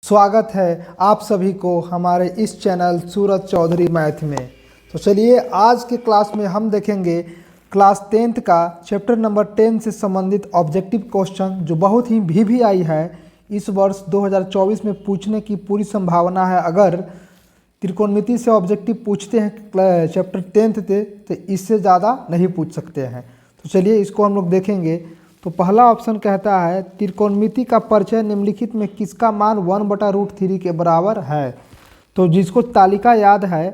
स्वागत है आप सभी को हमारे इस चैनल सूरज चौधरी मैथ में। तो चलिए आज के क्लास में हम देखेंगे क्लास 10th का चैप्टर नंबर 10 से संबंधित ऑब्जेक्टिव क्वेश्चन जो बहुत ही VVI है। इस वर्ष 2024 में पूछने की पूरी संभावना है। अगर त्रिकोणमिति से ऑब्जेक्टिव पूछते हैं चैप्टर 10th से तो इससे ज़्यादा नहीं पूछ सकते हैं। तो चलिए इसको हम लोग देखेंगे। तो पहला ऑप्शन कहता है त्रिकोणमिति का परिचय निम्नलिखित में किसका मान 1/√3 के बराबर है। तो जिसको तालिका याद है,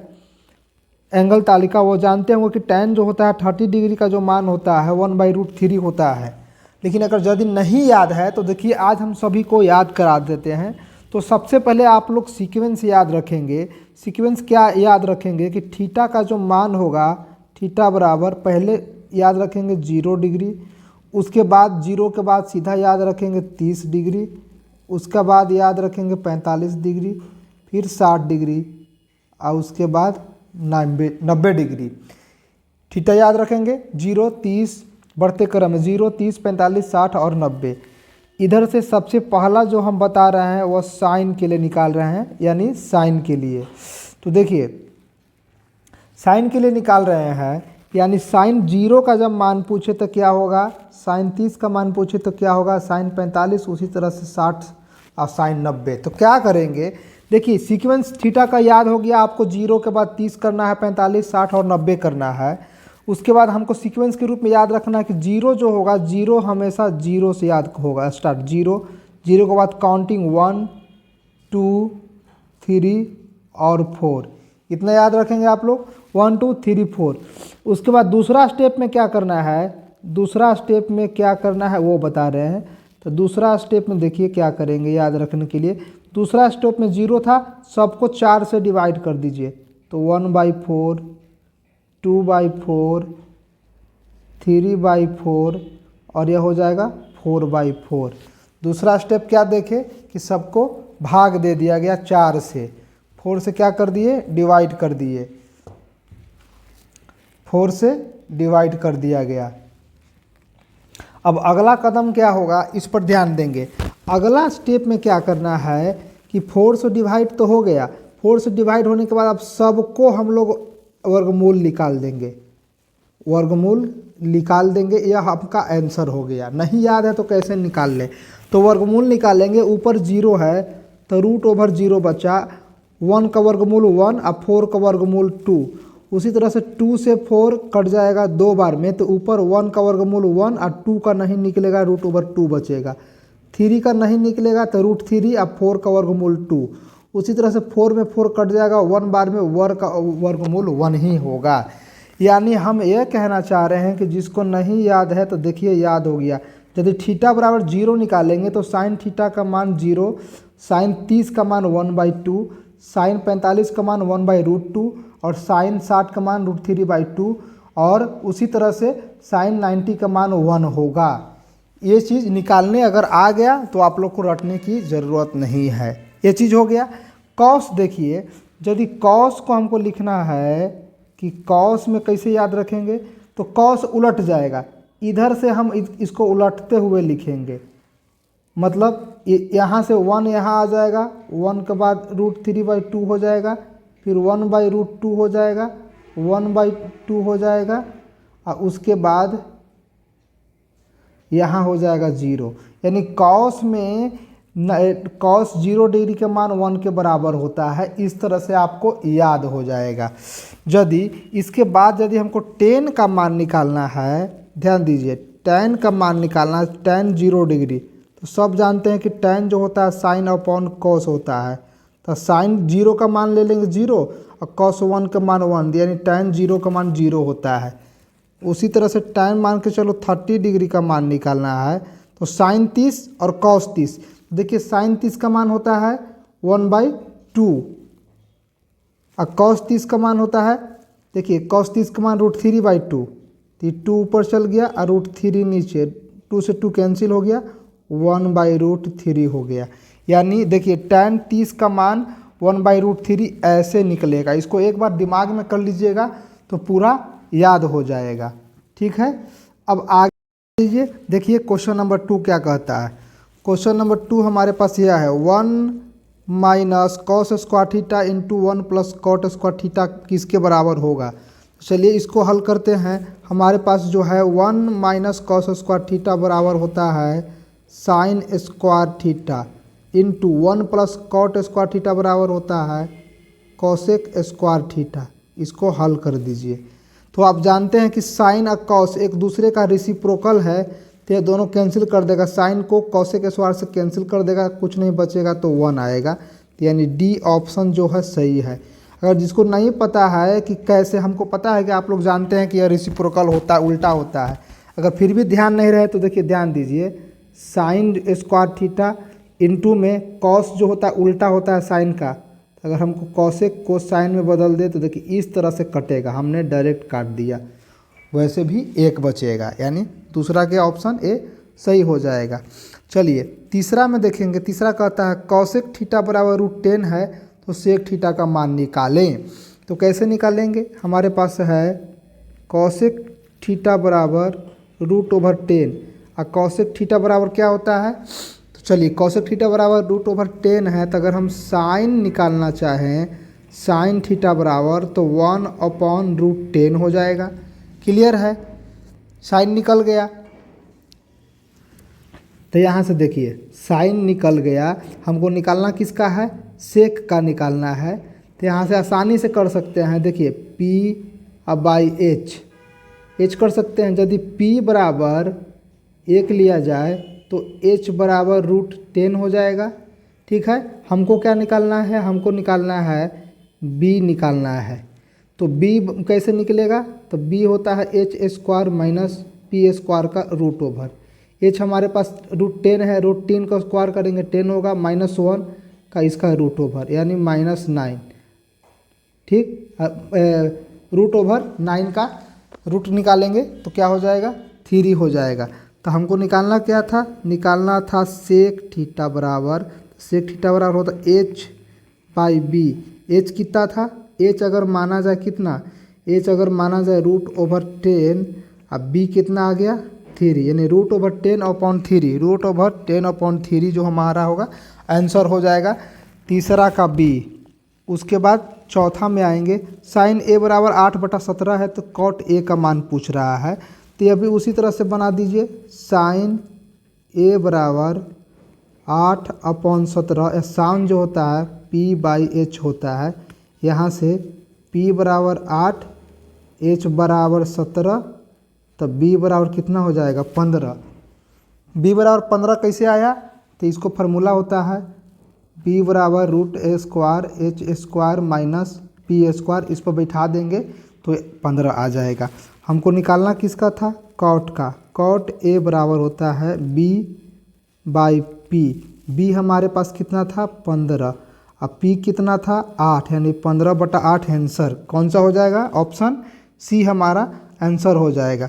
एंगल तालिका, वो जानते होंगे कि tan जो होता है 30 डिग्री का जो मान होता है 1/√3 होता है। लेकिन अगर यदि नहीं याद है तो देखिए आज हम सभी को याद करा देते हैं। तो सबसे पहले आप लोग सीक्वेंस याद रखेंगे। सीक्वेंस क्या याद रखेंगे कि थीटा का जो मान होगा, थीटा बराबर पहले याद रखेंगे 0 डिग्री, उसके बाद 0 के बाद सीधा याद रखेंगे 30 डिग्री, उसके बाद याद रखेंगे 45 डिग्री, फिर 60 डिग्री और उसके बाद 90 डिग्री। थीटा याद रखेंगे 0, 30 बढ़ते क्रम में 0, 30, 45, 60 और 90। इधर से सबसे पहला जो हम बता रहे हैं वह साइन के लिए निकाल रहे हैं, यानी साइन के लिए। तो देखिए साइन के लिए निकाल रहे हैं, यानी साइन 0 का जब मान पूछे तो क्या होगा, साइन 30 का मान पूछे तो क्या होगा, साइन 45, उसी तरह से 60 और साइन 90। तो क्या करेंगे, देखिए सीक्वेंस थीटा का याद हो गया आपको। 0 के बाद 30 करना है, 45, 60 और 90 करना है। उसके बाद हमको सीक्वेंस के रूप में याद रखना है कि 0 जो होगा, 0 हमेशा 0 से याद होगा स्टार्ट। 0 के बाद काउंटिंग 1, 2, 3 और 4, इतना याद रखेंगे आप लोग। 1, 2, 3, 4। उसके बाद दूसरा स्टेप में क्या करना है, दूसरा स्टेप में क्या करना है वो बता रहे हैं। तो दूसरा स्टेप में देखिए क्या करेंगे याद रखने के लिए। दूसरा स्टेप में 0 था, सबको 4 से डिवाइड कर दीजिए। तो 1/4, 2/4, 3/4 और यह हो जाएगा 4/4। दूसरा स्टेप क्या देखे कि सबको भाग दे दिया गया 4 से। 4 से क्या कर दिए, डिवाइड कर दिए। 4 से डिवाइड कर दिया गया। अब अगला कदम क्या होगा, इस पर ध्यान देंगे। अगला स्टेप में क्या करना है कि 4 से डिवाइड तो हो गया। 4 से डिवाइड होने के बाद अब सबको हम लोग वर्गमूल निकाल देंगे। वर्गमूल निकाल देंगे, यह आपका आंसर हो गया। नहीं याद है तो कैसे निकाल लें, तो वर्गमूल निकालेंगे। ऊपर 0 है तो √0 बचा। 1 का वर्गमूल 1 और 4 का वर्गमूल 2। उसी तरह से 2 से 4 कट जाएगा 2 बार में, तो ऊपर 1 का वर्गमूल 1 और 2 का नहीं निकलेगा, √2 बचेगा। 3 का नहीं निकलेगा तो √3 और 4 का वर्गमूल 2। उसी तरह से 4 में 4 कट जाएगा, 1 बार में 1 का वर्गमूल 1 ही होगा। यानी हम यह कहना चाह रहे हैं कि जिसको नहीं याद है तो देखिए याद हो गया। यदि थीटा बराबर 0 निकालेंगे तो साइन थीटा का मान 0, साइन 30 का मान 1/2, साइन 45 का मान 1/√2 और साइन 60 का मान √3/2 और उसी तरह से साइन 90 का मान 1 होगा। ये चीज़ निकालने अगर आ गया तो आप लोग को रटने की ज़रूरत नहीं है। ये चीज़ हो गया। कॉस देखिए, यदि कॉस को हमको लिखना है कि कॉस में कैसे याद रखेंगे, तो कॉस उलट जाएगा। इधर से हम इसको उलटते हुए लिखेंगे। मतलब यहाँ से 1 यहाँ आ जाएगा, 1 के बाद √3/2 हो जाएगा, फिर 1/√2 हो जाएगा, 1/2 हो जाएगा और उसके बाद यहाँ हो जाएगा 0। यानी कॉस में कॉस 0 डिग्री के मान 1 के बराबर होता है। इस तरह से आपको याद हो जाएगा। यदि इसके बाद यदि हमको tan का मान निकालना है, ध्यान दीजिए, tan का मान निकालना है, tan 0 डिग्री। तो सब जानते हैं कि tan जो होता है साइन अपॉन कॉस होता है। तो साइन 0 का मान ले लेंगे 0 और कॉस 1 का मान 1, यानी tan 0 का मान 0 होता है। उसी तरह से tan मान के चलो 30 डिग्री का मान निकालना है, तो साइन 30 और कॉस 30। देखिए साइन 30 का मान होता है 1/2 और कॉस 30 का मान होता है, देखिए कॉस 30 का मान √3/2। तो 2 ऊपर चल गया और √3 नीचे, 2 से 2 कैंसिल हो गया, 1/√3 हो गया। यानी देखिए tan 30 का मान 1/√3 ऐसे निकलेगा। इसको एक बार दिमाग में कर लीजिएगा तो पूरा याद हो जाएगा। ठीक है, अब आगे लीजिए। देखिए क्वेश्चन नंबर 2 क्या कहता है। क्वेश्चन नंबर 2 हमारे पास यह है, 1 minus cos square theta into 1 plus cot square theta किसके बराबर होगा। चलिए इसको हल करते हैं। हमारे पास जो है 1 माइनस कॉस स्क्वायर थीटा बराबर होता है sine square theta into 1 plus cot square theta बराबर होता है कॉसेक स्क्वायर थीटा। इसको हल कर दीजिए। तो आप जानते हैं कि साइन और कॉस एक दूसरे का रेसिप्रोकल है, तो ये दोनों कैंसिल कर देगा। साइन को कॉसेक स्क्वायर से कैंसिल कर देगा, कुछ नहीं बचेगा तो 1 आएगा। तो यानी डी ऑप्शन जो है सही है। अगर जिसको नहीं पता है कि कैसे, हमको पता है कि आप लोग जानते हैं कि यह रेसिप्रोकल होता है, उल्टा होता है, अगर फिर भी ध्यान नहीं रहे तो देखिए ध्यान दीजिए। साइन स्क्वायर थीटा इंटू में कॉस जो होता है उल्टा होता है साइन का, तो अगर हमको कॉसेक को साइन में बदल दे तो देखिए इस तरह से कटेगा, हमने डायरेक्ट काट दिया। वैसे भी एक बचेगा, यानी दूसरा के ऑप्शन ए सही हो जाएगा। चलिए तीसरा में देखेंगे। तीसरा कहता है कॉसेक थीटा बराबर √10 है तो सेक थीटा का मान निकालें। तो कैसे निकालेंगे, हमारे पास है कॉसेक थीटा बराबर √10 और कॉसेक थीटा बराबर क्या होता है। तो चलिए कॉसेक थीटा बराबर √10 है, तो अगर हम साइन निकालना चाहें साइन थीटा बराबर तो 1/√10 हो जाएगा। क्लियर है, साइन निकल गया। तो यहाँ से देखिए साइन निकल गया, हमको निकालना किसका है, सेक का निकालना है। तो यहाँ से आसानी से कर सकते हैं। देखिए P/H कर सकते हैं। यदि P बराबर 1 लिया जाए तो H बराबर √10 हो जाएगा। ठीक है, हमको क्या निकालना है, हमको निकालना है B निकालना है। तो B कैसे निकलेगा, तो B होता है H² माइनस P² का √ओवर। H हमारे पास √10 है, √10 का स्क्वायर करेंगे 10 होगा, -1 का इसका √ओवर यानी -9। ठीक, √9 का रूट निकालेंगे तो क्या हो जाएगा, 3 हो जाएगा। तो हमको निकालना क्या था, निकालना था सेक थीटा बराबर, सेक थीटा बराबर होता H/B। H कितना था, H अगर माना जाए कितना, H अगर माना जाए √10 अब B कितना आ गया 3, यानी √10/3, √10/3 जो हमारा होगा आंसर हो जाएगा तीसरा का B। उसके बाद चौथा में आएंगे। साइन A बराबर 8/17 है तो कॉट A का मान पूछ रहा है। तो यह भी उसी तरह से बना दीजिए। साइन A बराबर 8/17, साइन जो होता है P/H होता है। यहाँ से P बराबर 8, H बराबर 17, तो B बराबर कितना हो जाएगा 15। B बराबर 15 कैसे आया, तो इसको फार्मूला होता है B बराबर √A² H² माइनस P²। इस पर बैठा देंगे तो 15 आ जाएगा। हमको निकालना किसका था, कॉट का। कॉट A बराबर होता है B/P। B हमारे पास कितना था 15, अब P कितना था 8, यानी 15/8 आंसर कौन सा हो जाएगा, ऑप्शन सी हमारा आंसर हो जाएगा।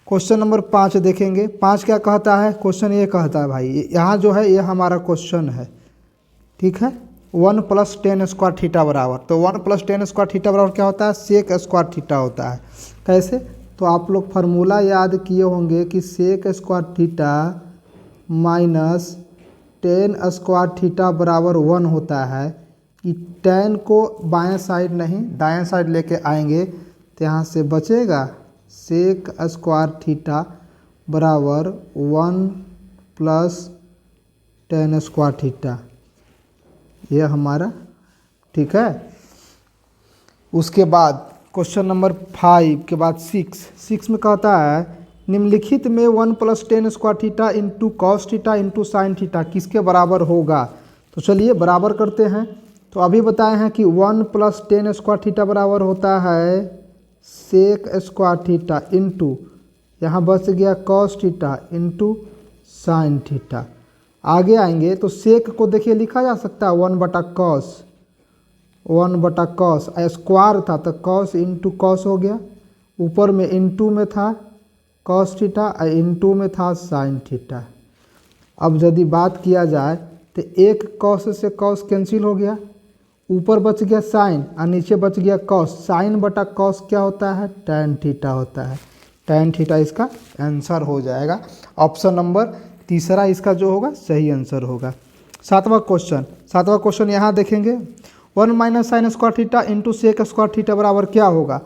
क्वेश्चन नंबर 5 देखेंगे। 5 क्या कहता है, क्वेश्चन ये कहता है भाई, यहाँ जो है ये हमारा क्वेश्चन है। ठीक है, 1 + tan स्क्वायर थीटा बराबर, तो 1 + tan स्क्वायर थीटा बराबर क्या होता है, सेक स्क्वायर थीटा होता है। कैसे, तो आप लोग फार्मूला याद किए होंगे कि sec square theta minus tan square theta बराबर 1 होता है। कि tan को बाएं साइड नहीं दाएं साइड लेके आएंगे तो यहाँ से बचेगा सेक स्क्वायर थीटा बराबर 1 + tan स्क्वायर थीटा, यह हमारा। ठीक है, उसके बाद क्वेश्चन नंबर 5 के बाद 6 में कहता है निम्नलिखित में 1 + tan square theta into cos theta into sine theta किसके बराबर होगा। तो चलिए बराबर करते हैं। तो अभी बताए हैं कि 1 + tan स्क्वायर थीटा बराबर होता है सेक स्क्वायर थीटा इंटू, यहाँ बच गया cos theta into sine theta. आगे आएंगे तो सेक को देखिए लिखा जा सकता है 1/cos, स्क्वायर था तो कॉस इंटू कॉस हो गया, ऊपर में इंटू में था कॉस थीटा और इंटू में था साइन थीटा। अब यदि बात किया जाए तो एक कॉस से कॉस कैंसिल हो गया, ऊपर बच गया साइन और नीचे बच गया कॉस। sin/cos क्या होता है, tan थीटा होता है। tan थीटा इसका आंसर हो जाएगा। ऑप्शन नंबर तीसरा इसका जो होगा सही आंसर होगा। सातवां क्वेश्चन यहाँ देखेंगे, 1 minus sine square theta into sec square theta बराबर क्या होगा।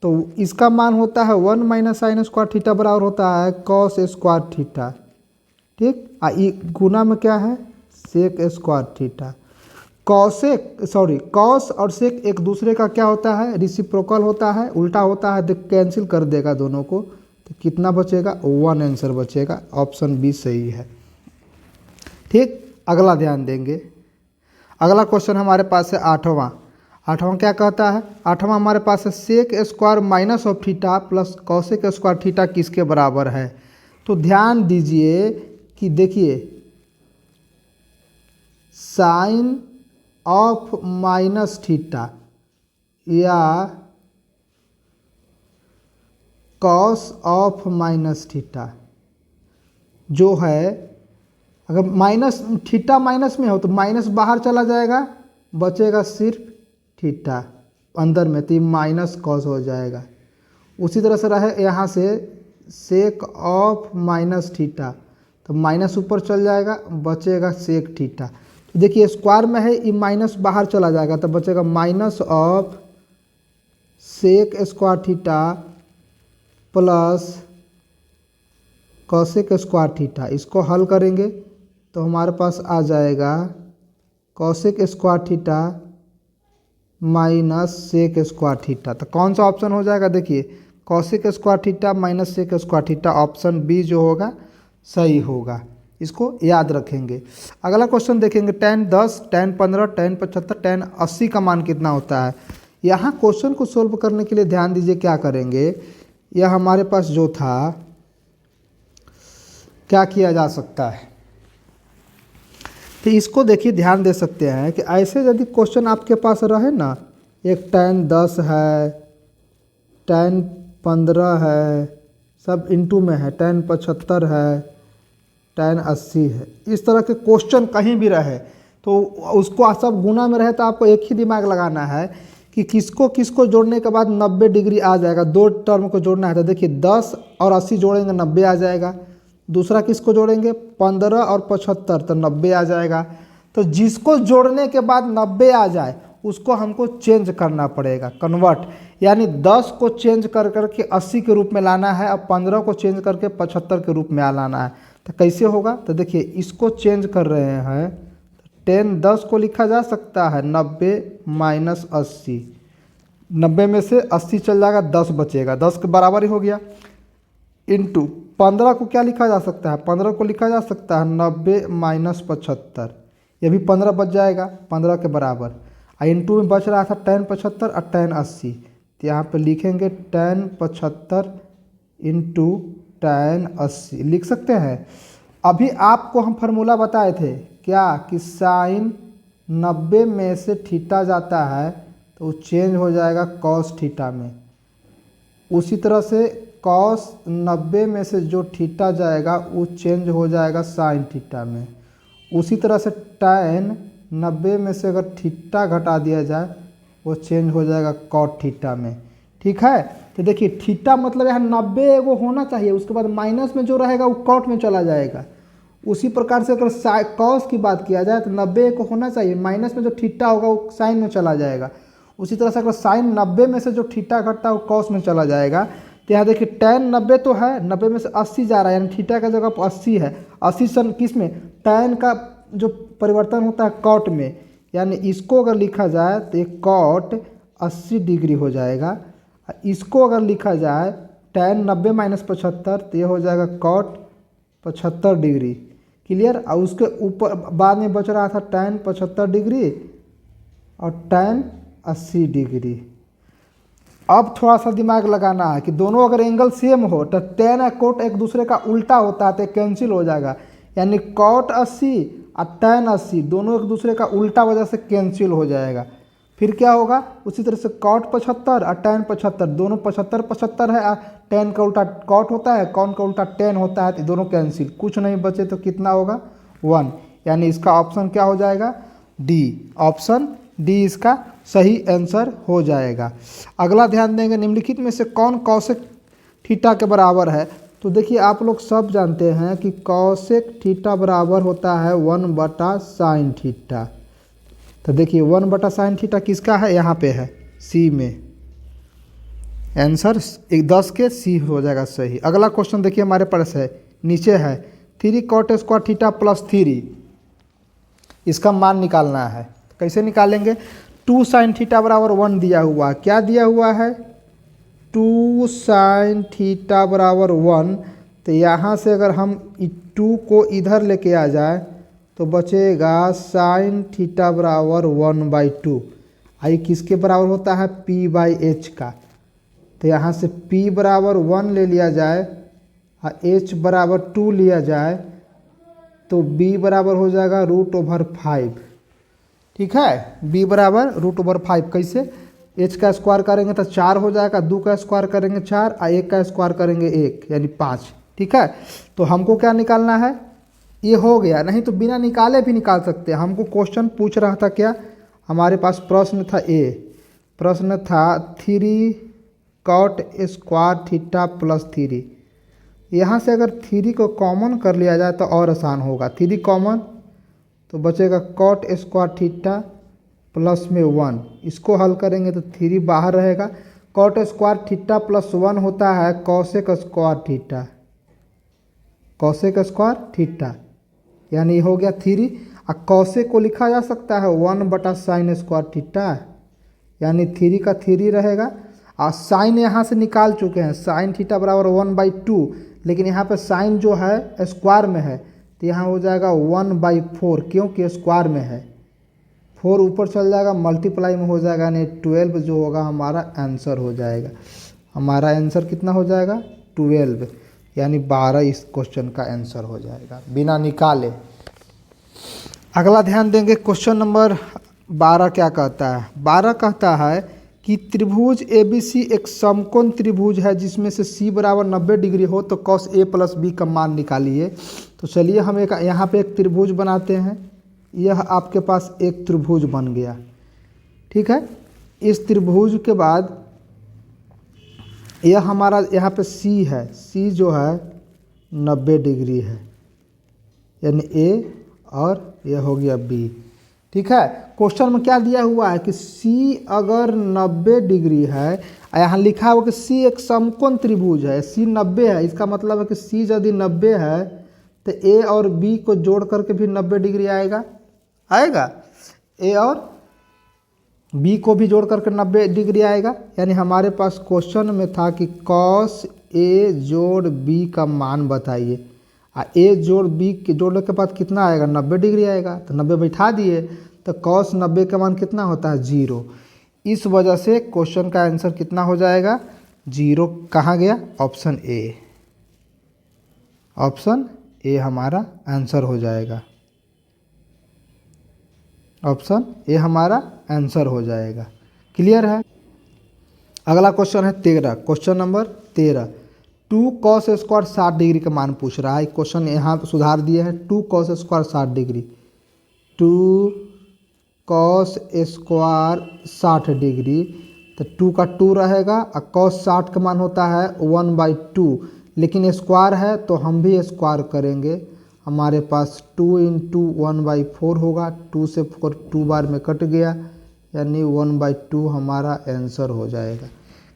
तो इसका मान होता है 1 माइनस साइन स्क्वायर थीटा बराबर होता है कॉस स्क्वायर थीटा, ठीक। गुना में क्या है, सेक स्क्वायर थीटा। कॉस और सेक एक दूसरे का क्या होता है, रेसिप्रोकल होता है, उल्टा होता है, तो कैंसिल कर देगा दोनों को, तो कितना बचेगा, 1 आंसर बचेगा। ऑप्शन बी सही है, ठीक। अगला ध्यान देंगे, अगला क्वेश्चन हमारे पास है आठवां क्या कहता है, आठवां हमारे पास है sec square minus of theta plus cosec square theta किसके बराबर है। तो ध्यान दीजिए कि देखिए साइन ऑफ माइनस थीटा या कॉस ऑफ माइनस थीटा जो है, अगर माइनस थीटा माइनस में हो तो माइनस बाहर चला जाएगा, बचेगा सिर्फ थीटा अंदर में, तो ये माइनस कॉस हो जाएगा। उसी तरह से रहे यहाँ से सेक ऑफ माइनस थीटा, तो माइनस ऊपर चल जाएगा, बचेगा सेक थीटा। तो देखिए स्क्वायर में है, ये माइनस बाहर चला जाएगा, तो बचेगा minus of sec square theta plus cosec square theta. इसको हल करेंगे तो हमारे पास आ जाएगा cosec square theta minus sec square theta. तो कौन सा ऑप्शन हो जाएगा, देखिए cosec square theta minus sec square theta, option B जो होगा सही होगा, इसको याद रखेंगे। अगला क्वेश्चन देखेंगे, tan 10, tan 15, tan 75, tan 80 का मान कितना होता है। यहाँ क्वेश्चन को सोल्व करने के लिए ध्यान दीजिए क्या करेंगे, यह हमारे पास जो था क्या किया जा सकता है, तो इसको देखिए ध्यान दे सकते हैं कि ऐसे यदि क्वेश्चन आपके पास रहे ना, एक tan 10 है, tan 15 है, सब इंटू में है, tan 75 है, tan 80 है, इस तरह के क्वेश्चन कहीं भी रहे तो उसको सब गुना में रहे, तो आपको एक ही दिमाग लगाना है कि किसको किसको जोड़ने के बाद 90 डिग्री आ जाएगा। दो टर्म को जोड़ना है, तो देखिए 10 और 80 जोड़ेंगे 90 आ जाएगा। दूसरा किसको जोड़ेंगे, 15 और 75, तो 90 आ जाएगा। तो जिसको जोड़ने के बाद 90 आ जाए उसको हमको चेंज करना पड़ेगा, कन्वर्ट, यानी 10 को चेंज कर करके 80 के रूप में लाना है और 15 को चेंज करके 75 के रूप में लाना है। तो कैसे होगा, तो देखिए इसको चेंज कर रहे हैं, tan 10 को लिखा जा सकता है 90 माइनस 80, 90 में से 80 चल जाएगा, 10 बचेगा, 10 के बराबर ही हो गया, इंटू 15 को क्या लिखा जा सकता है, 15 को लिखा जा सकता है 90 माइनस 75, ये भी 15 बच जाएगा 15 के बराबर, और इंटू में बच रहा था tan 75 और tan 80, तो यहाँ पे लिखेंगे tan 75 इंटू tan 80 लिख सकते हैं। अभी आपको हम फार्मूला बताए थे क्या कि साइन 90 में से थीटा जाता है तो चेंज हो जाएगा कॉस थीटा में, उसी तरह से कॉस 90 में से जो थीटा जाएगा वो चेंज हो जाएगा साइन थीटा में, उसी तरह से tan 90 में से अगर थीटा घटा दिया जाए वो चेंज हो जाएगा कॉट थीटा में, ठीक है। तो देखिए थीटा मतलब यहाँ 90 वो होना चाहिए, उसके बाद माइनस में जो रहेगा वो कॉट में चला जाएगा। उसी प्रकार से अगर कॉस की बात किया जाए तो 90 को होना चाहिए, माइनस में जो थीटा होगा वो साइन में चला जाएगा। उसी तरह से अगर साइन 90 में से जो थीटा घटता है वो कॉस में चला जाएगा। तो यहाँ देखिए tan 90 तो है, 90 में से 80 जा रहा है, यानी थीटा का जगह पर 80 है, 80 सन किस में, tan का जो परिवर्तन होता है कॉट में, यानी इसको अगर लिखा जाए तो एक कॉट 80 डिग्री हो जाएगा। इसको अगर लिखा जाए tan 90 माइनस 75 तो ये हो जाएगा कॉट 75 डिग्री, क्लियर। और उसके ऊपर बाद में बच रहा था tan 75 डिग्री और tan 80 डिग्री। अब थोड़ा सा दिमाग लगाना है कि दोनों अगर एंगल सेम हो तो tan और कोट एक दूसरे का उल्टा होता है तो कैंसिल हो जाएगा, यानी कॉट 80 और tan 80 दोनों एक दूसरे का उल्टा वजह से कैंसिल हो जाएगा। फिर क्या होगा, उसी तरह से कॉट 75 और tan 75 दोनों 75 75 है, और tan का उल्टा कॉट होता है, कॉन का उल्टा tan होता है, तो दोनों कैंसिल, कुछ नहीं बचे तो कितना होगा 1, यानी इसका ऑप्शन क्या हो जाएगा डी, ऑप्शन डी इसका सही आंसर हो जाएगा। अगला ध्यान देंगे, निम्नलिखित में से कौन कॉसेक थीटा के बराबर है। तो देखिए आप लोग सब जानते हैं कि कॉसेक थीटा बराबर होता है 1/sin थीटा। तो देखिए 1/sin थीटा किसका है, यहाँ पे है सी में। आंसर 10 के सी हो जाएगा सही। अगला क्वेश्चन देखिए हमारे पास है, नीचे है 3 cot² थीटा प्लस 3, इसका मान निकालना है। कैसे निकालेंगे, 2sin थीटा बराबर 1 दिया हुआ है। क्या दिया हुआ है, 2sin थीटा बराबर 1। तो यहाँ से अगर हम 2 को इधर लेके आ जाए तो बचेगा sin थीटा बराबर 1/2। आई किसके बराबर होता है, p/h का। तो यहाँ से p बराबर 1 ले लिया जाए और h बराबर 2 लिया जाए तो b बराबर हो जाएगा √5। ठीक है, b बराबर √5। कैसे, h का स्क्वायर करेंगे तो 4 हो जाएगा, 2 का स्क्वायर करेंगे 4 और 1 का स्क्वायर करेंगे 1 यानी 5। ठीक है, तो हमको क्या निकालना है, ये हो गया। नहीं तो बिना निकाले भी निकाल सकते हैं। हमको क्वेश्चन पूछ रहा था क्या, हमारे पास प्रश्न था प्रश्न था 3 cot² थीटा प्लस 3। यहाँ से अगर 3 को कॉमन कर लिया जाए तो और आसान होगा। 3 कॉमन तो बचेगा cot² थीटा प्लस में 1। इसको हल करेंगे तो 3 बाहर रहेगा। cot² थीटा प्लस 1 होता है cosec² थीटा, cosec² थीटा यानी हो गया 3। और cosec को लिखा जा सकता है 1/sin² थीटा यानी 3 का 3 रहेगा। और साइन यहाँ से निकाल चुके हैं, sin थीटा बराबर 1/2, लेकिन यहाँ पे साइन जो है स्क्वायर में है तो यहाँ हो जाएगा 1/4, क्योंकि स्क्वायर में है। 4 ऊपर चल जाएगा, मल्टीप्लाई में हो जाएगा यानी 12 जो होगा हमारा आंसर हो जाएगा। हमारा आंसर कितना हो जाएगा, 12 यानी 12 इस क्वेश्चन का आंसर हो जाएगा बिना निकाले। अगला ध्यान देंगे, क्वेश्चन नंबर 12 क्या कहता है। 12 कहता है कि त्रिभुज ABC एक समकोण त्रिभुज है जिसमें से C बराबर 90 डिग्री हो तो cos A प्लस B का मान निकालिए। तो चलिए हम एक यहाँ पे एक त्रिभुज बनाते हैं। यह आपके पास एक त्रिभुज बन गया। ठीक है, इस त्रिभुज के बाद यह हमारा यहाँ पे C है, C जो है 90 डिग्री है यानी A, और यह हो गया B। ठीक है, क्वेश्चन में क्या दिया हुआ है कि C अगर 90 डिग्री है, यहाँ लिखा हुआ कि C एक समकोण त्रिभुज है, C 90 है। इसका मतलब है कि C यदि 90 है तो A और B को जोड़ करके भी 90 डिग्री आएगा। A और B को भी जोड़ करके 90 डिग्री आएगा। यानी हमारे पास क्वेश्चन में था कि cos A जोड़ B का मान बताइए। A जोड़ B के जोड़ने के बाद कितना आएगा, 90 डिग्री आएगा। तो 90 बैठा दिए तो cos 90 का मान कितना होता है, 0। इस वजह से क्वेश्चन का आंसर कितना हो जाएगा, 0। कहाँ गया, ऑप्शन ए। ऑप्शन ए हमारा आंसर हो जाएगा। ऑप्शन ए हमारा आंसर हो जाएगा। क्लियर है। अगला क्वेश्चन है 13, क्वेश्चन नंबर 13। 2 cos² 60 डिग्री का मान पूछ रहा है। क्वेश्चन यहाँ पे सुधार दिए हैं, 2 cos² 60 डिग्री, 2 cos² 60 डिग्री। तो 2 का 2 रहेगा और cos 60 का मान होता है 1/2, लेकिन स्क्वायर है तो हम भी स्क्वायर करेंगे। हमारे पास 2 × 1/4 होगा, 2 से 4 2 बार में कट गया यानी 1/2 हमारा आंसर हो जाएगा।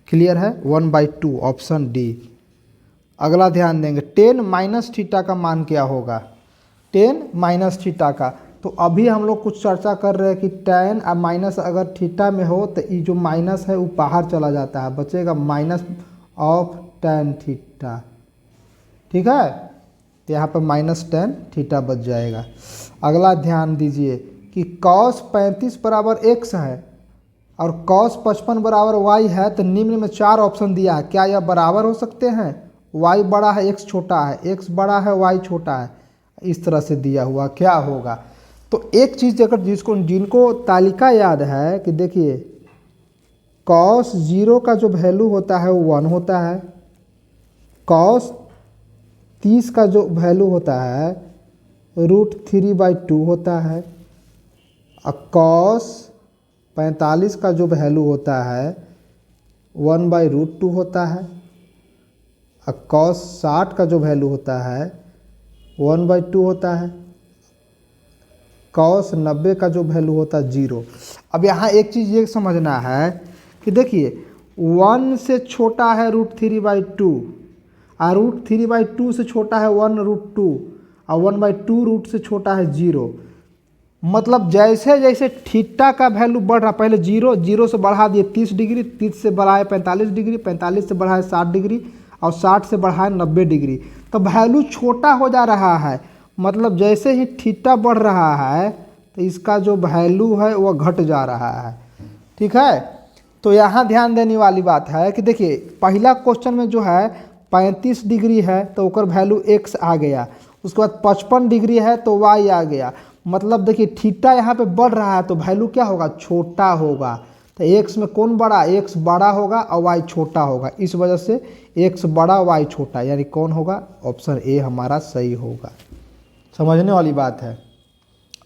क्लियर है, 1/2 ऑप्शन डी। अगला ध्यान देंगे, 10 - थीटा का मान क्या होगा। 10 - थीटा का, तो अभी हम लोग कुछ चर्चा कर रहे हैं कि tan और माइनस अगर थीटा में हो तो ये जो माइनस है वो बाहर चला जाता है, बचेगा -tan थीटा। ठीक है, तो यहाँ पर -tan थीटा बच जाएगा। अगला ध्यान दीजिए कि cos 35 बराबर x है और cos 55 बराबर y है। तो निम्न में 4 ऑप्शन दिया है, क्या यह बराबर हो सकते हैं। y बड़ा है x छोटा है, x बड़ा है y छोटा है, इस तरह से दिया हुआ क्या होगा। तो एक चीज़ अगर जिनको तालिका याद है कि देखिए cos 0 का जो वैल्यू होता है वो 1 होता है, cos 30 का जो वैल्यू होता है √3/2 होता है, और cos 45 का जो वैल्यू होता है 1/√2 होता है। और cos 60 का जो वैल्यू होता है 1/2 होता है, cos 90 का जो वैल्यू होता है 0। अब यहाँ एक चीज़ ये समझना है कि देखिए 1 से छोटा है √3/2 और √3/2 से छोटा है 1√2 और 1/2 रूट से छोटा है 0। मतलब जैसे जैसे थीटा का वैल्यू बढ़ रहा, पहले 0 से बढ़ा दिए 30 डिग्री, 30 से बढ़ाए 45 डिग्री, 45 से बढ़ाए 60 डिग्री और 60 से बढ़ाए 90 डिग्री, तो वैल्यू छोटा हो जा रहा है। मतलब जैसे ही थीटा बढ़ रहा है तो इसका जो वैल्यू है वह घट जा रहा है। ठीक है, तो यहाँ ध्यान देने वाली बात है कि देखिए पहला क्वेश्चन में जो है 35 डिग्री है तो ओकर वैल्यू x आ गया, उसके बाद 55 डिग्री है तो y आ गया। मतलब देखिए थीटा यहाँ पे बढ़ रहा है तो वैल्यू क्या होगा, छोटा होगा। तो x में कौन बड़ा, x बड़ा होगा और y छोटा होगा, इस वजह से x बड़ा y छोटा, यानी कौन होगा, ऑप्शन ए हमारा सही होगा। समझने वाली बात है।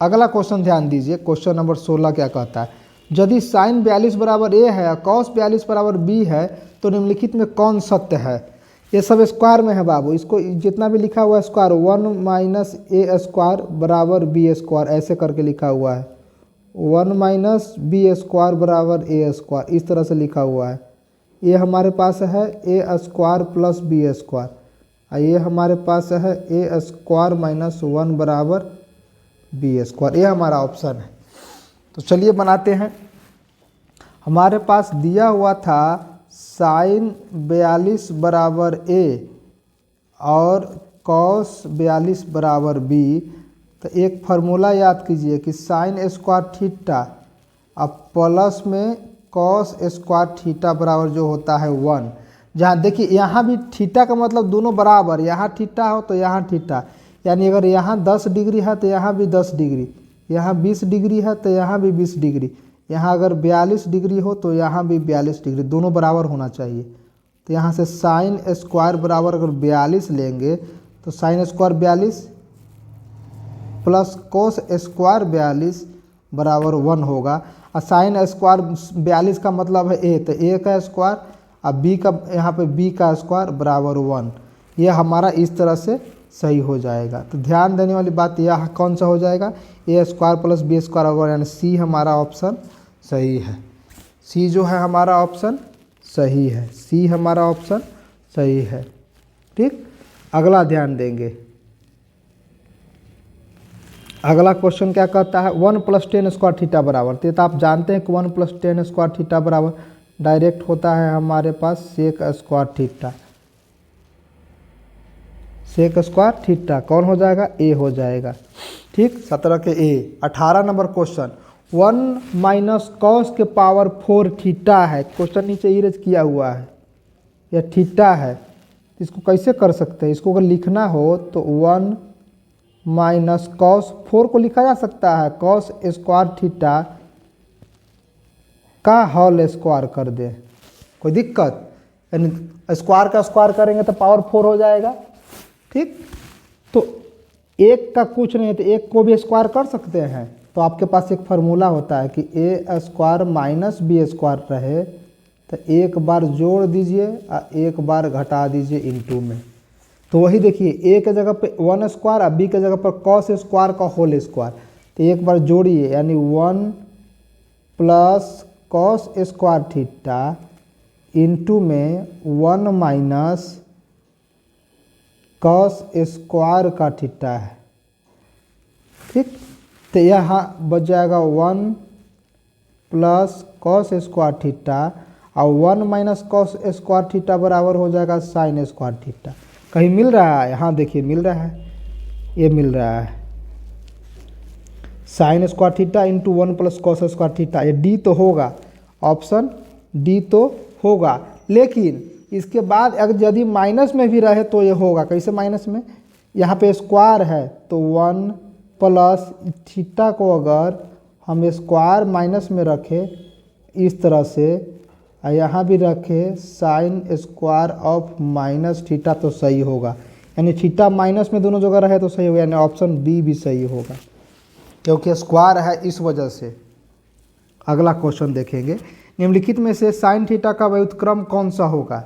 अगला क्वेश्चन ध्यान दीजिए, क्वेश्चन नंबर 16 क्या कहता है, यदि साइन 42 बराबर ए है और कॉस 42 बराबर बी है तो निम्नलिखित में कौन सत्य है। ये सब स्क्वायर में है बाबू, इसको जितना भी लिखा हुआ है स्क्वायर 1 - ए स्क्वायर बराबर बी स्क्वायर ऐसे करके लिखा हुआ है, 1 - बी स्क्वायर बराबर ए स्क्वायर इस तरह से लिखा हुआ है। ये हमारे पास है ए स्क्वायर प्लस बी स्क्वायर और ये हमारे पास है ए स्क्वायर - 1 बराबर बी स्क्वायर, ये हमारा ऑप्शन है। तो चलिए बनाते हैं। हमारे पास दिया हुआ था साइन 42 बराबर ए और कॉस 42 बराबर बी, तो एक फार्मूला याद कीजिए कि साइन स्क्वायर थीटा अब प्लस में कॉस स्क्वायर थीटा बराबर जो होता है 1। जहाँ देखिए यहाँ भी थीटा का मतलब दोनों बराबर, यहाँ थीटा हो तो यहाँ थीटा, यानी अगर यहाँ 10 डिग्री है तो यहाँ भी 10 डिग्री, यहाँ 20 डिग्री है तो यहाँ भी 20 डिग्री, यहाँ अगर 42 डिग्री हो तो यहाँ भी 42 डिग्री, दोनों बराबर होना चाहिए। तो यहाँ से साइन स्क्वायर बराबर अगर 42 लेंगे तो sine square 42 plus cos square 42 बराबर 1 होगा। और साइन स्क्वायर 42 का मतलब है ए, तो ए का स्क्वायर और बी का यहाँ पे बी का स्क्वायर बराबर 1। ये हमारा इस तरह से सही हो जाएगा। तो ध्यान देने वाली बात यह कौन सा हो जाएगा, ए स्क्वायर प्लस बी स्क्वायर होगा, यानी सी हमारा ऑप्शन सही है। सी जो है हमारा ऑप्शन सही है, सी हमारा ऑप्शन सही है। ठीक, अगला ध्यान देंगे। अगला क्वेश्चन क्या कहता है, 1 + tan स्क्वायर थीटा बराबर, तो आप जानते हैं कि 1 + tan स्क्वायर थीटा बराबर डायरेक्ट होता है हमारे पास sec square theta. Sec square theta कौन हो जाएगा, ए हो जाएगा। ठीक, 17 के ए। 18 नंबर क्वेश्चन, 1 - कॉस के पावर 4 थीटा है। क्वेश्चन नीचे इरेज किया हुआ है, यह थीटा है। इसको कैसे कर सकते हैं, इसको अगर लिखना हो तो 1 - कॉस 4 को लिखा जा सकता है कॉस स्क्वायर थीटा का होल स्क्वायर कर दे, कोई दिक्कत, यानी स्क्वायर का स्क्वायर करेंगे तो पावर 4 हो जाएगा। ठीक, तो एक का कुछ नहीं है तो एक को भी स्क्वायर कर सकते हैं। तो आपके पास एक फार्मूला होता है कि ए स्क्वायर - बी स्क्वायर रहे तो एक बार जोड़ दीजिए और एक बार घटा दीजिए इनटू में। तो वही देखिए ए के जगह पे 1 स्क्वायर और बी के जगह पर कॉस स्क्वायर का होल स्क्वायर, तो एक बार जोड़िए यानी 1 + कॉस स्क्वायर थीटा इनटू में 1 - कॉस स्क्वायर का थीटा है। ठीक, तो यहाँ बच जाएगा 1 + कॉस स्क्वायर थीटा और 1 - कॉस स्क्वायर थीटा बराबर हो जाएगा साइन स्क्वायर थीटा। कहीं मिल रहा है, हाँ देखिए मिल रहा है, ये मिल रहा है sine square theta into 1 + cos square theta. ये डी तो होगा, ऑप्शन डी तो होगा। लेकिन इसके बाद अगर यदि माइनस में भी रहे तो ये होगा, कैसे माइनस में, यहाँ पे स्क्वायर है तो 1 + थीटा को अगर हम स्क्वायर माइनस में रखें इस तरह से और यहाँ भी रखें साइन स्क्वायर ऑफ - थीटा तो सही होगा, यानी थीटा माइनस में दोनों जगह रहे तो सही होगा, यानी ऑप्शन बी भी सही होगा क्योंकि स्क्वायर है इस वजह से। अगला क्वेश्चन देखेंगे, निम्नलिखित में से साइन थीटा का व्युत्क्रम कौन सा होगा।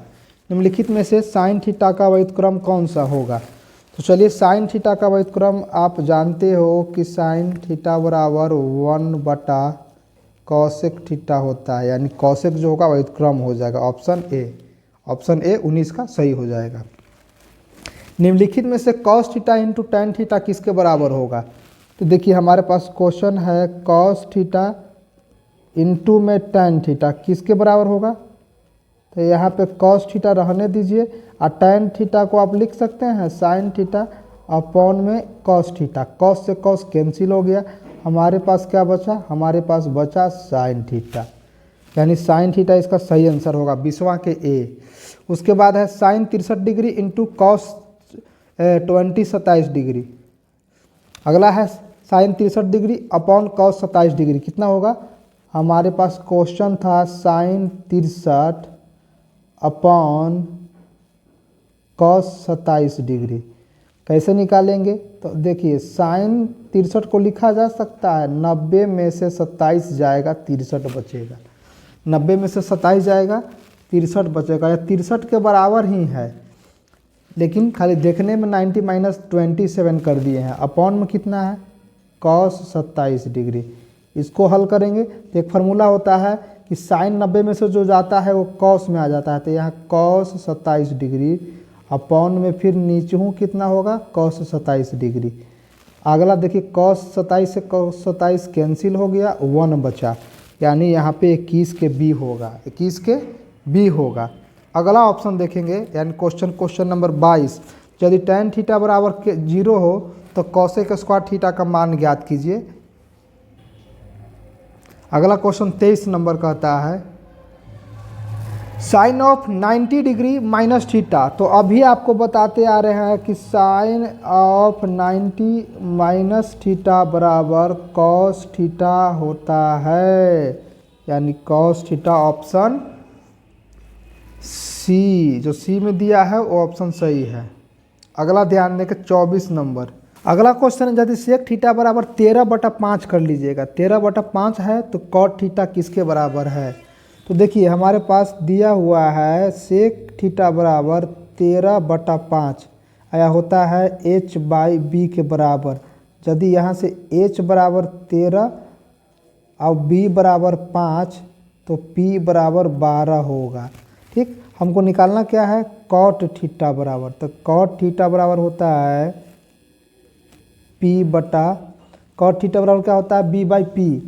निम्नलिखित में से साइन थीटा का व्युत्क्रम कौन सा होगा। तो चलिए साइन थीटा का व्युत्क्रम आप जानते हो कि साइन थीटा बराबर 1/कॉसेक थीटा होता है, यानी कॉसेक जो होगा व्युत्क्रम हो जाएगा। ऑप्शन ए 19 का सही हो जाएगा। निम्नलिखित में से cos theta into tan theta किसके बराबर होगा। तो देखिए हमारे पास क्वेश्चन है कॉस थीटा इंटू में टेन थीटा किसके बराबर होगा। तो यहाँ पे कॉस थीटा रहने दीजिए और टेन थीटा को आप लिख सकते हैं साइन थीटा अपॉन में कॉस थीटा। कॉस से कॉस कैंसिल हो गया, हमारे पास क्या बचा, हमारे पास बचा साइन थीटा, यानी साइन थीटा इसका सही आंसर होगा 20वां के ए। उसके बाद है sine 63 degree into cos 27 degree. अगला है sine 63 degree upon cos 27 degree कितना होगा। हमारे पास क्वेश्चन था साइन 63 अपॉन कॉस 27 डिग्री कैसे निकालेंगे। तो देखिए साइन 63 को लिखा जा सकता है 90 में से 27 जाएगा 63 बचेगा, 90 में से 27 जाएगा 63 बचेगा, या 63 के बराबर ही है, लेकिन खाली देखने में 90 माइनस 27 कर दिए हैं। अपॉन में कितना है कॉस 27 डिग्री। इसको हल करेंगे तो एक फार्मूला होता है कि साइन 90 में से जो जाता है वो कॉस में आ जाता है, तो यहाँ कॉस 27 डिग्री अपॉन में फिर नीचे हूँ कितना होगा कॉस 27 डिग्री। अगला देखिए कॉस 27 से कॉस 27 कैंसिल हो गया, 1 बचा, यानी यहाँ पे 21 के बी होगा, 21 के बी होगा। अगला ऑप्शन देखेंगे यानी क्वेश्चन नंबर 22, यदि टेन थीटा बराबर के 0 हो तो कॉसेक स्क्वायर थीटा का मान ज्ञात कीजिए। अगला क्वेश्चन 23 नंबर कहता है sine of 90 degree minus theta. तो अभी आपको बताते आ रहे हैं कि साइन ऑफ 90 माइनस थीटा बराबर कॉस थीटा होता है, यानी कॉस थीटा ऑप्शन सी, जो सी में दिया है वो ऑप्शन सही है। अगला ध्यान दें कि 24 नंबर अगला क्वेश्चन है यदि सेक थीटा बराबर 13/5 कर लीजिएगा, 13/5 है तो कॉट थीटा किसके बराबर है। तो देखिए हमारे पास दिया हुआ है सेक थीटा बराबर 13/5 आया होता है h/b के बराबर। यदि यहाँ से h बराबर 13 और b बराबर 5 तो p बराबर 12 होगा। ठीक, हमको निकालना क्या है कॉट थीटा बराबर, तो कॉट थीटा बराबर होता है p बटा कॉट थीटा बराबर क्या होता है b/p,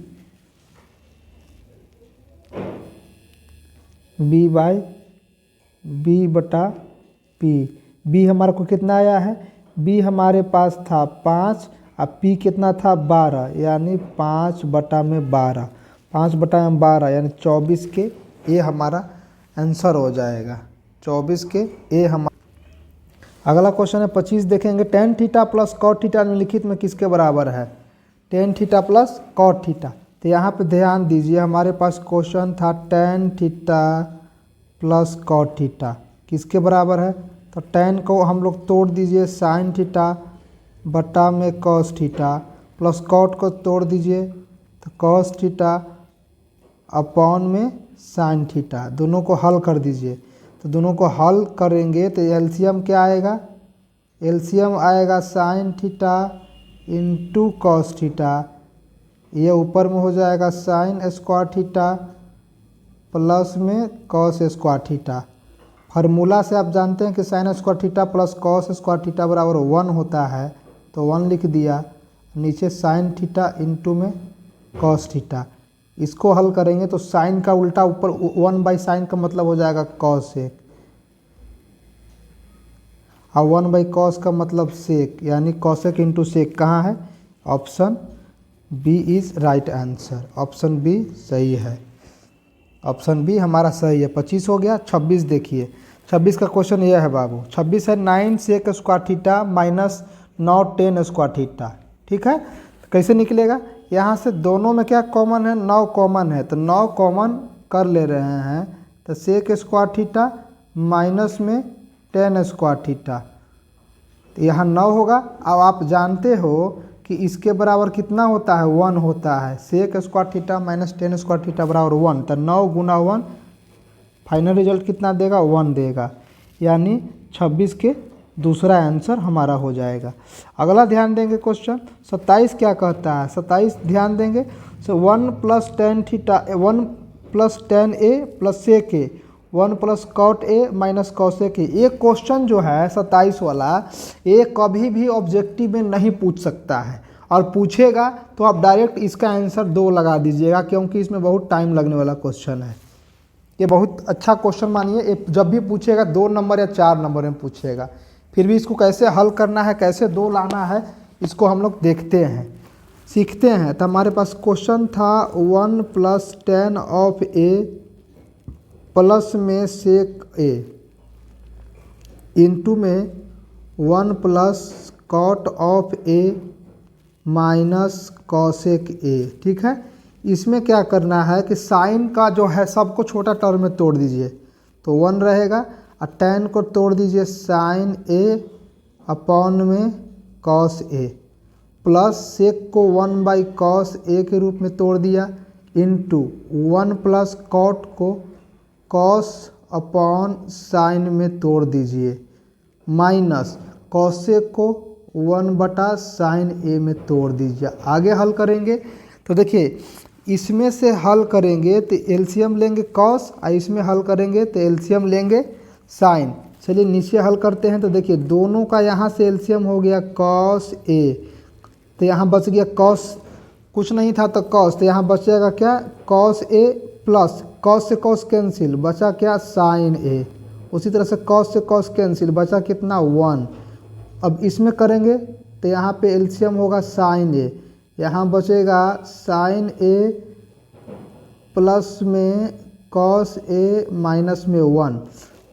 b/p। b हमारे को कितना आया है, b हमारे पास था 5 और p कितना था 12, यानी 5/12, 5/12 यानी 24 के ए हमारा आंसर हो जाएगा, 24 के ए हमारा। अगला क्वेश्चन है 25 देखेंगे tan theta plus cot theta निम्नलिखित में किसके बराबर है। Tan theta plus cot theta, तो यहाँ पे ध्यान दीजिए हमारे पास क्वेश्चन था tan theta plus cot theta किसके बराबर है। तो टेन को हम लोग तोड़ दीजिए साइन थीटा बटा में कॉस थीटा, प्लस कॉट को तोड़ दीजिए तो कॉस थीटा अपॉन में साइन थीटा, दोनों को हल कर दीजिए। तो दोनों को हल करेंगे तो एलसीएम क्या आएगा, एलसीएम आएगा sine theta into cos theta, ये ऊपर में हो जाएगा साइन स्क्वायर थीटा प्लस में कॉस स्क्वायर थीटा। फार्मूला से आप जानते हैं कि sign square theta plus cos square theta बराबर 1 होता है, तो 1 लिख दिया, नीचे साइन थीटा इंटू में कॉस थीटा। इसको हल करेंगे तो साइन का उल्टा ऊपर 1/साइन का मतलब हो जाएगा कॉस सेक, और 1/कॉस का मतलब सेक, यानी कॉसेक इंटू सेक कहाँ है, option B is right answer, option B सही है, ऑप्शन बी हमारा सही है। 25 हो गया। 26 देखिए, 26 का क्वेश्चन यह है बाबू, 26 है 9 sec square theta minus 9 tan square theta. ठीक है, तो कैसे निकलेगा, यहाँ से दोनों में क्या कॉमन है, 9 कॉमन है, तो 9 कॉमन कर ले रहे हैं, तो सेक स्क्वायर थीटा माइनस में टेन स्क्वायर थीटा, तो यहाँ 9 होगा। अब आप जानते हो कि इसके बराबर कितना होता है 1 होता है, sec square theta minus tan square theta बराबर 1, तो 9 गुना 1 फाइनल रिजल्ट कितना देगा 1 देगा। यानी 26 के दूसरा आंसर हमारा हो जाएगा। अगला ध्यान देंगे क्वेश्चन 27 क्या कहता है। 27 ध्यान देंगे। सो 1 + tan theta 1 + tan a + sec a 1 + cot a - cosec a। ये क्वेश्चन जो है 27 वाला, ये कभी भी ऑब्जेक्टिव में नहीं पूछ सकता है, और पूछेगा तो आप डायरेक्ट इसका आंसर 2 लगा दीजिएगा, क्योंकि इसमें बहुत टाइम लगने वाला क्वेश्चन है। ये बहुत अच्छा क्वेश्चन मानिए, ये जब भी पूछेगा 2 नंबर या 4 नंबर में पूछेगा। फिर भी इसको कैसे हल करना है, कैसे 2 लाना है, इसको हम लोग देखते हैं, सीखते हैं। तो हमारे पास क्वेश्चन था 1 + tan of a प्लस में sec a इंटू में 1 + cot of a - cosec a। ठीक है, इसमें क्या करना है कि साइन का जो है सबको छोटा टर्म में तोड़ दीजिए, तो 1 रहेगा, और tan को तोड़ दीजिए sin a अपॉन में cos a, प्लस sec को 1/cos a के रूप में तोड़ दिया, इंटू 1 + cot को cos अपॉन sin में तोड़ दीजिए, माइनस cosec को 1/sin a में तोड़ दीजिए। आगे हल करेंगे तो देखिए, इसमें से हल करेंगे तो एलसीएम लेंगे cos, और इसमें हल करेंगे तो एलसीएम लेंगे sin। चलिए नीचे हल करते हैं। तो देखिए दोनों का यहाँ से एलसीएम हो गया cos a, तो यहाँ बच गया cos, कुछ नहीं था तो cos, तो यहाँ बचेगा क्या cos a प्लस cos से cos कैंसिल, बचा क्या sin a। उसी तरह से cos से cos कैंसिल, बचा कितना 1। अब इसमें करेंगे तो यहाँ पे एलसीएम होगा sin a, यहाँ बचेगा sin a प्लस में cos a माइनस में 1।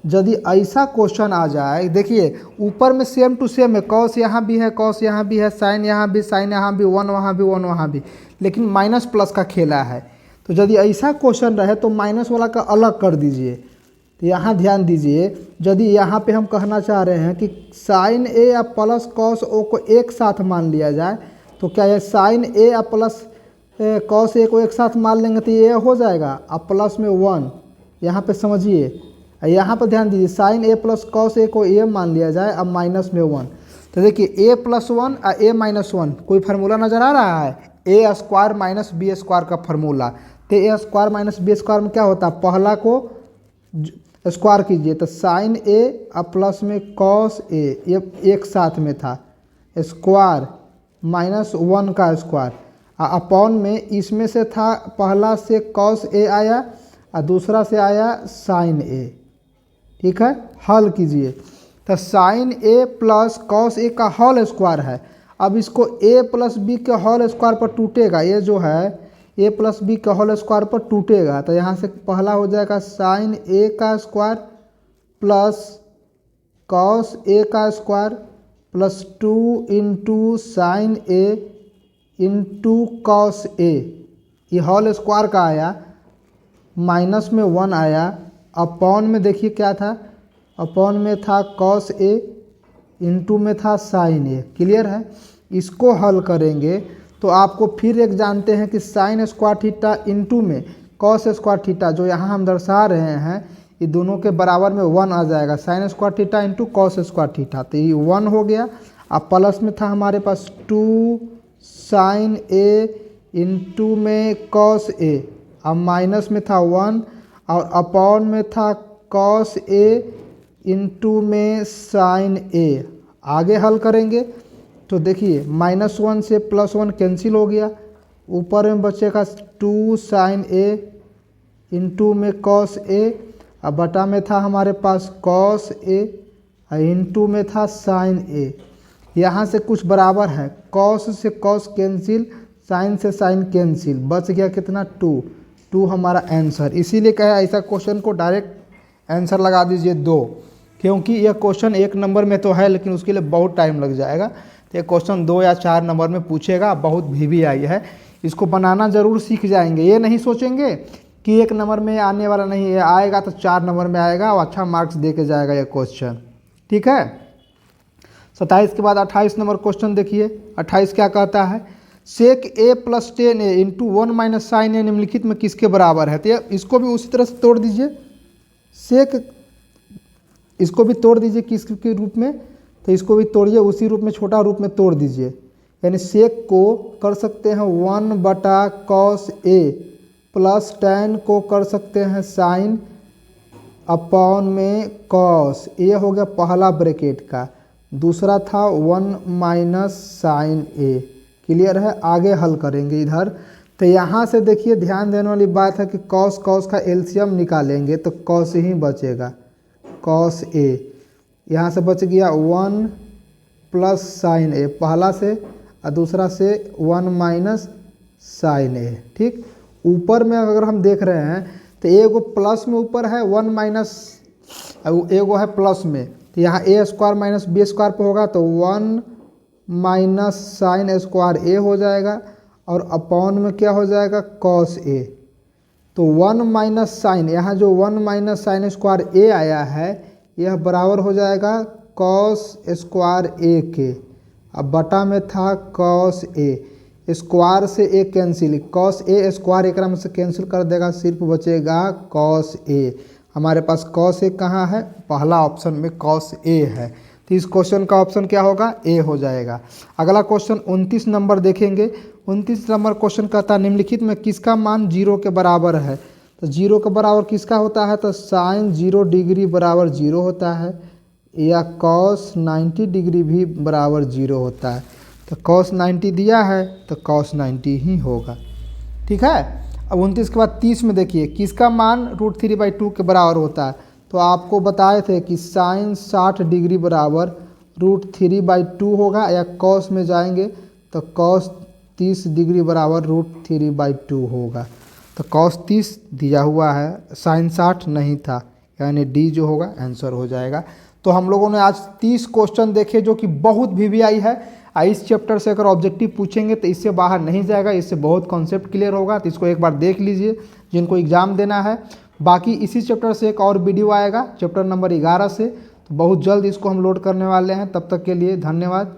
यदि ऐसा क्वेश्चन आ जाए, देखिए ऊपर में सेम टू सेम है, cos यहाँ भी है, cos यहाँ भी है, sin यहाँ भी, sin यहाँ भी, 1 वहाँ भी, 1 वहाँ भी, लेकिन माइनस प्लस का खेला है। तो यदि ऐसा क्वेश्चन रहे तो माइनस वाला का अलग कर दीजिए। तो यहाँ ध्यान दीजिए, यदि यहाँ पे हम कहना चाह रहे हैं कि sin a या प्लस cos o को एक साथ मान लिया जाए, तो क्या है sin a या प्लस cos a को एक साथ मान लेंगे तो ये हो जाएगा, अब प्लस में 1, यहाँ पे समझिए। यहाँ पर ध्यान दीजिए, sin a plus cos a को a मान लिया जाए, अब माइनस में 1। तो देखिए a + 1 और a - 1 कोई फार्मूला नज़र आ रहा है, a² - b² का फार्मूला। तो a² - b² में क्या होता है, पहला को स्क्वायर कीजिए, तो sin a और प्लस में cos a, ये एक साथ में था, स्क्वायर -1 का स्क्वायर, अपॉन में इसमें से था पहला से cos a आया और दूसरा से आया sin a। ठीक है, हल कीजिए। तो sin a plus cos a का होल स्क्वायर है, अब इसको a + b के होल स्क्वायर पर टूटेगा, ये जो है a + b के होल स्क्वायर पर टूटेगा। तो यहाँ से पहला हो जाएगा sin a का स्क्वायर प्लस cos a का square plus 2 × sin a × cos a, ये होल स्क्वायर का आया, माइनस में 1 आया, अपॉन में देखिए क्या था, अपॉन में था cos a, इंटू में था sin a। क्लियर है, इसको हल करेंगे तो आपको फिर एक जानते हैं कि sin² थीटा इंटू में cos² थीटा, जो यहाँ हम दर्शा रहे हैं, ये दोनों के बराबर में 1 आ जाएगा, sin² theta into cos² theta, तो ये 1 हो गया। अब प्लस में था हमारे पास 2 sin a इंटू में cos a, अब माइनस में था 1, और अपॉन में था cos a इंटू में sin a। आगे हल करेंगे तो देखिए -1 से +1 कैंसिल हो गया, ऊपर में बचेगा 2 sin a इंटू में cos a, अब बटा में था हमारे पास cos a इंटू में था sin a। यहाँ से कुछ बराबर है, cos से cos कैंसिल, sin से sin कैंसिल, बच गया कितना 2 हमारा आंसर। इसीलिए कहा ऐसा क्वेश्चन को डायरेक्ट आंसर लगा दीजिए 2, क्योंकि यह क्वेश्चन 1 नंबर में तो है लेकिन उसके लिए बहुत टाइम लग जाएगा। तो ये क्वेश्चन 2 या 4 नंबर में पूछेगा, बहुत VVI है, इसको बनाना ज़रूर सीख जाएंगे। ये नहीं सोचेंगे कि 1 नंबर में आने वाला नहीं है, आएगा तो 4 नंबर में आएगा और अच्छा मार्क्स दे के जाएगा ये क्वेश्चन। ठीक है, 27 के बाद 28 नंबर क्वेश्चन देखिए। 28 क्या कहता है, sec a + tan a into 1 - sin a निम्नलिखित में किसके बराबर है। तो इसको भी उसी तरह से तोड़ दीजिए, sec इसको भी तोड़ दीजिए किस के रूप में, तो इसको भी तोड़िए उसी रूप में, छोटा रूप में तोड़ दीजिए। यानी सेक को कर सकते हैं 1/cos A प्लस tan को कर सकते हैं साइन अपॉन में कॉस। ये हो गया पहला ब्रैकेट का, दूसरा था 1 - साइन A। क्लियर है, आगे हल करेंगे इधर। तो यहाँ से देखिए ध्यान देने वाली बात है कि कॉस कॉस का एलसीएम निकालेंगे तो कॉस ही बचेगा, कॉस A। यहाँ से बच गया 1 प्लस साइन A पहला से, और दूसरा से 1 - साइन A। ठीक, ऊपर में अगर हम देख रहे हैं तो एगो प्लस में ऊपर है 1 माइनस, एगो है प्लस में, तो यहाँ A² माइनस B² पे होगा तो 1 - साइन स्क्वायर A हो जाएगा, और अपॉन में क्या हो जाएगा कॉस A। तो 1 - साइन, यहाँ जो 1 - साइन स्क्वायर A आया है यह बराबर हो जाएगा कॉस स्क्वायर A के। अब बटा में था कॉस A, स्क्वायर से A cancel, cos A square एक में से कैंसिल कर देगा, सिर्फ बचेगा कॉस A। हमारे पास कॉस A कहाँ है, पहला ऑप्शन में कॉस A है, तो इस क्वेश्चन का ऑप्शन क्या होगा, A हो जाएगा। अगला क्वेश्चन 29 नंबर देखेंगे। 29 नंबर क्वेश्चन कहता है निम्नलिखित में किसका मान 0 के बराबर है। तो 0 के बराबर किसका होता है, तो साइन 0 डिग्री बराबर 0 होता है, या कॉस 90 डिग्री भी बराबर 0 होता है। तो कॉस 90 दिया है तो कॉस 90 ही होगा। ठीक है। अब 29 के बाद 30 में देखिए किसका मान √3/2 के बराबर होता है। तो आपको बताए थे कि साइन 60 डिग्री बराबर √3/2 होगा, या कॉस में जाएंगे तो कॉस 30 डिग्री बराबर √3/2 होगा। तो कॉस 30 दिया हुआ है, साइन 60 नहीं था, यानी डी जो होगा आंसर हो जाएगा। तो हम लोगों ने आज 30 क्वेश्चन देखे जो कि बहुत VVI है। इस चैप्टर से अगर ऑब्जेक्टिव पूछेंगे तो इससे बाहर नहीं जाएगा, इससे बहुत कॉन्सेप्ट क्लियर होगा। तो इसको एक बार देख लीजिए जिनको एग्जाम देना है। बाकी इसी चैप्टर से एक और वीडियो आएगा चैप्टर नंबर 11 से, तो बहुत जल्द इसको हम लोड करने वाले हैं। तब तक के लिए धन्यवाद।